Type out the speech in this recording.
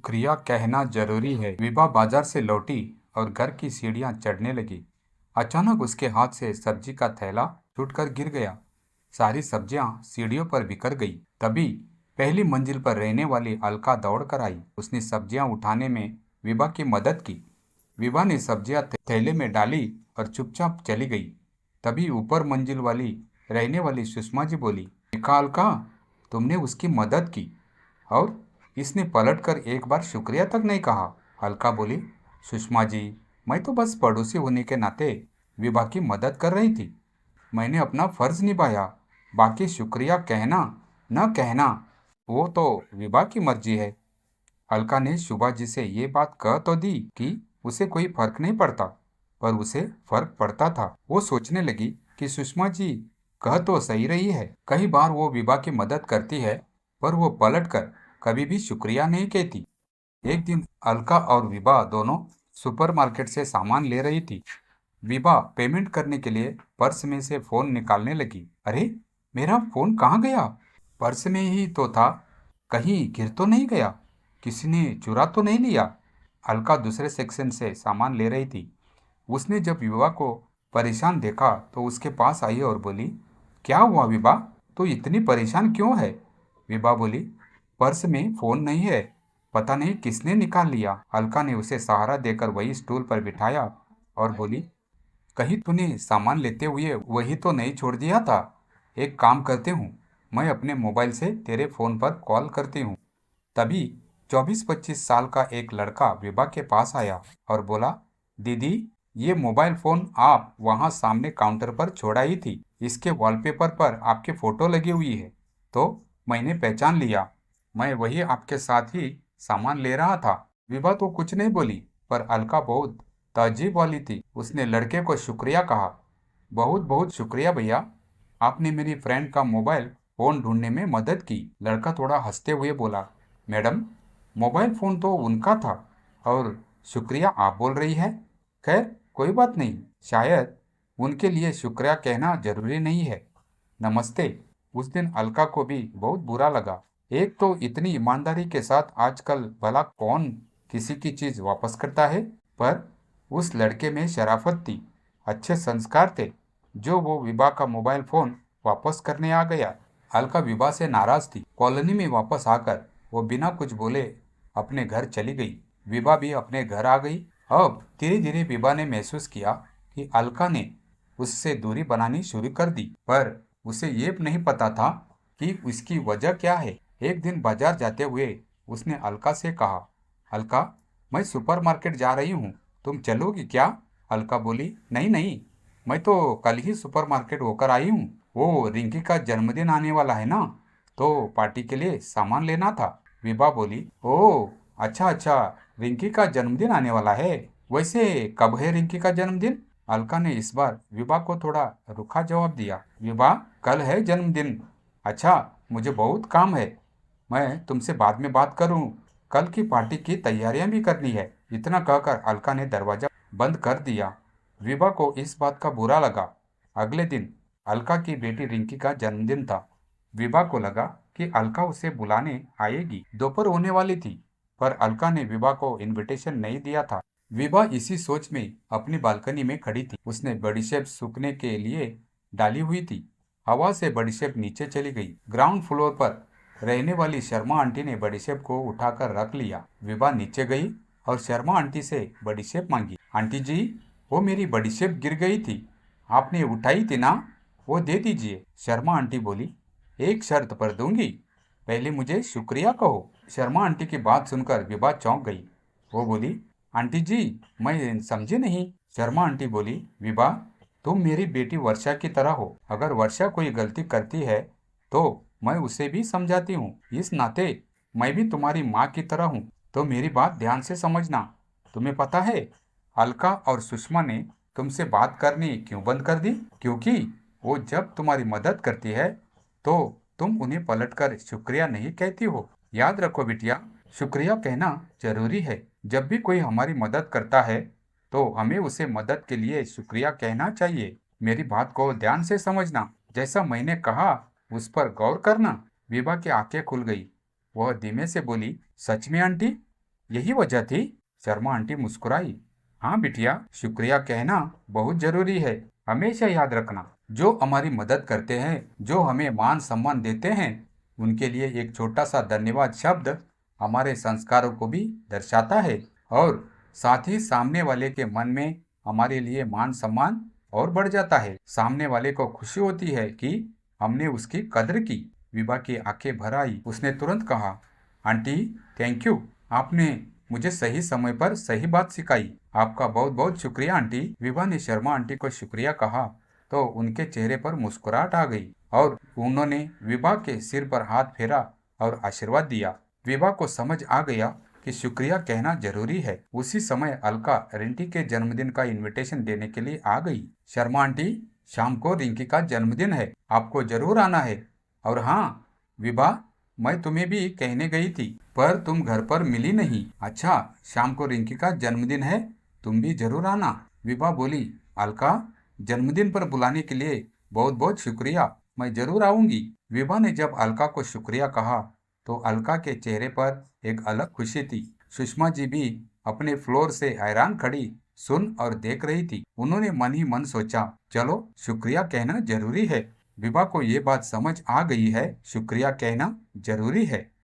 शुक्रिया कहना जरूरी है। विभा बाजार से लौटी और घर की सीढ़ियां चढ़ने लगी। अचानक उसके हाथ से सब्जी का थैला टूटकर गिर गया। सारी सब्जियां सीढ़ियों पर बिखर गई। तभी पहली मंजिल पर रहने वाली अलका दौड़कर आई। उसने सब्जियां उठाने में विभा की मदद की। विभा ने सब्जियां थैले में डाली और चुपचाप चली गई। तभी ऊपर मंजिल वाली रहने वाली सुषमा जी बोली, देखा अलका, तुमने उसकी मदद की और इसने पलटकर एक बार शुक्रिया तक नहीं कहा। अलका बोली, सुषमा जी, मैं तो बस पड़ोसी होने के नाते विभा की मदद कर रही थी। मैंने अपना फर्ज निभाया। बाकी शुक्रिया कहना न कहना वो तो विभा की मर्जी है। अलका ने शुभा जी से ये बात कह तो दी कि उसे कोई फर्क नहीं पड़ता, पर उसे फर्क पड़ता था। वो सोचने लगी कि सुषमा जी कह तो सही रही है। कई बार वो विभा की मदद करती है, पर वो पलटकर कभी भी शुक्रिया नहीं कहती। एक दिन अलका और विभा दोनों सुपरमार्केट से सामान ले रही थी। विभा पेमेंट करने के लिए पर्स में से फोन निकालने लगी। अरे, मेरा फोन कहाँ गया? पर्स में ही तो था, कहीं गिर तो नहीं गया? किसी ने चुरा तो नहीं लिया? अलका दूसरे सेक्शन से सामान ले रही थी। उसने जब विभा को परेशान देखा तो उसके पास आई और बोली, क्या हुआ विभा, तो इतनी परेशान क्यों है? विभा बोली, पर्स में फोन नहीं है, पता नहीं किसने निकाल लिया। अलका ने उसे सहारा देकर वही स्टूल पर बिठाया और बोली, कहीं तूने सामान लेते हुए वही तो नहीं छोड़ दिया था? एक काम करते हूँ, मैं अपने मोबाइल से तेरे फोन पर कॉल करती हूँ। तभी 24-25 साल का एक लड़का विभा के पास आया और बोला, दीदी, ये मोबाइल फोन आप वहाँ सामने काउंटर पर छोड़ा ही थी। इसके वॉलपेपर पर आपकी फोटो लगी हुई है, तो मैंने पहचान लिया। मैं वही आपके साथ ही सामान ले रहा था। विभा तो कुछ नहीं बोली, पर अलका बहुत तहजीब वाली थी। उसने लड़के को शुक्रिया कहा। बहुत बहुत शुक्रिया भैया, आपने मेरी फ्रेंड का मोबाइल फोन ढूंढने में मदद की। लड़का थोड़ा हंसते हुए बोला, मैडम, मोबाइल फोन तो उनका था और शुक्रिया आप बोल रही है। खैर, कोई बात नहीं, शायद उनके लिए शुक्रिया कहना जरूरी नहीं है। नमस्ते। उस दिन अलका को भी बहुत बुरा लगा। एक तो इतनी ईमानदारी के साथ आजकल भला कौन किसी की चीज वापस करता है, पर उस लड़के में शराफत थी, अच्छे संस्कार थे, जो वो विभा का मोबाइल फोन वापस करने आ गया। अलका विभा से नाराज थी। कॉलोनी में वापस आकर वो बिना कुछ बोले अपने घर चली गई। विभा भी अपने घर आ गई। अब धीरे धीरे विभा ने महसूस किया कि अलका ने उससे दूरी बनानी शुरू कर दी, पर उसे ये नहीं पता था कि उसकी वजह क्या है। एक दिन बाजार जाते हुए उसने अलका से कहा, अलका, मैं सुपरमार्केट जा रही हूँ, तुम चलोगी क्या? अलका बोली, नहीं नहीं, मैं तो कल ही सुपरमार्केट होकर आई हूँ। वो रिंकी का जन्मदिन आने वाला है ना, तो पार्टी के लिए सामान लेना था। विभा बोली, ओह अच्छा अच्छा, रिंकी का जन्मदिन आने वाला है। वैसे कब है रिंकी का जन्मदिन? अलका ने इस बार विभा को थोड़ा रुखा जवाब दिया। विभा, कल है जन्मदिन। अच्छा, मुझे बहुत काम है, मैं तुमसे बाद में बात करूं। कल की पार्टी की तैयारियां भी करनी है। इतना कहकर अलका ने दरवाजा बंद कर दिया। विभा को इस बात का बुरा लगा। अगले दिन अलका की बेटी रिंकी का जन्मदिन था। विभा को लगा कि अलका उसे बुलाने आएगी। दोपहर होने वाली थी, पर अलका ने विभा को इनविटेशन नहीं दिया था। विभा इसी सोच में अपनी बालकनी में खड़ी थी। उसने बडीशेप सूखने के लिए डाली हुई थी। हवा से बडीशेप नीचे चली गई। ग्राउंड फ्लोर पर रहने वाली शर्मा आंटी ने बडीशेप को उठाकर रख लिया। विभा नीचे गई और शर्मा आंटी से बडीशेप मांगी। आंटी जी, वो मेरी बडीशेप गिर गई थी, आपने उठाई थी ना, वो दे दीजिए। शर्मा आंटी बोली, एक शर्त पर दूंगी, पहले मुझे शुक्रिया कहो। शर्मा आंटी की बात सुनकर विभा चौंक गई। वो बोली, आंटी जी, मैं समझी नहीं। शर्मा आंटी बोली, विभा, तुम मेरी बेटी वर्षा की तरह हो। अगर वर्षा कोई गलती करती है तो मैं उसे भी समझाती हूँ। इस नाते मैं भी तुम्हारी माँ की तरह हूँ, तो मेरी बात ध्यान से समझना। तुम्हें पता है, अलका और सुषमा ने तुमसे बात करनी क्यों बंद कर दी? क्योंकि वो जब तुम्हारी मदद करती है तो तुम उन्हें पलटकर शुक्रिया नहीं कहती हो। याद रखो बिटिया, शुक्रिया कहना जरूरी है। जब भी कोई हमारी मदद करता है तो हमें उसे मदद के लिए शुक्रिया कहना चाहिए। मेरी बात को ध्यान से समझना, जैसा मैंने कहा उस पर गौर करना। विभा की आंखें खुल गई। वह धीमे से बोली, सच में आंटी? यही वजह थी? शर्मा आंटी मुस्कुराई। हाँ बिटिया, शुक्रिया कहना बहुत जरूरी है। हमेशा याद रखना, जो हमारी मदद करते हैं, जो हमें मान सम्मान देते हैं, उनके लिए एक छोटा सा धन्यवाद शब्द हमारे संस्कारों को भी दर्शाता है और साथ ही सामने वाले के मन में हमारे लिए मान सम्मान और बढ़ जाता है। सामने वाले को खुशी होती है कि हमने उसकी कदर की। विभा की आंखें भर आई। उसने तुरंत कहा, आंटी थैंक यू, आपने मुझे सही समय पर सही बात सिखाई। आपका बहुत बहुत शुक्रिया आंटी। विभा ने शर्मा आंटी को शुक्रिया कहा तो उनके चेहरे पर मुस्कुराहट आ गई और उन्होंने विभा के सिर पर हाथ फेरा और आशीर्वाद दिया। विभा को समझ आ गया कि शुक्रिया कहना जरूरी है। उसी समय अलका रिंकी के जन्मदिन का इनविटेशन देने के लिए आ गई। शर्मा आंटी, शाम को रिंकी का जन्मदिन है, आपको जरूर आना है। और हाँ विभा, मैं तुम्हें भी कहने गई थी पर तुम घर पर मिली नहीं। अच्छा, शाम को रिंकी का जन्मदिन है, तुम भी जरूर आना। विभा बोली, अलका, जन्मदिन पर बुलाने के लिए बहुत बहुत शुक्रिया, मैं जरूर आऊंगी। विभा ने जब अलका को शुक्रिया कहा तो अलका के चेहरे पर एक अलग खुशी थी। सुषमा जी भी अपने फ्लोर से हैरान खड़ी सुन और देख रही थी। उन्होंने मन ही मन सोचा, चलो शुक्रिया कहना जरूरी है। विभा को ये बात समझ आ गई है, शुक्रिया कहना जरूरी है।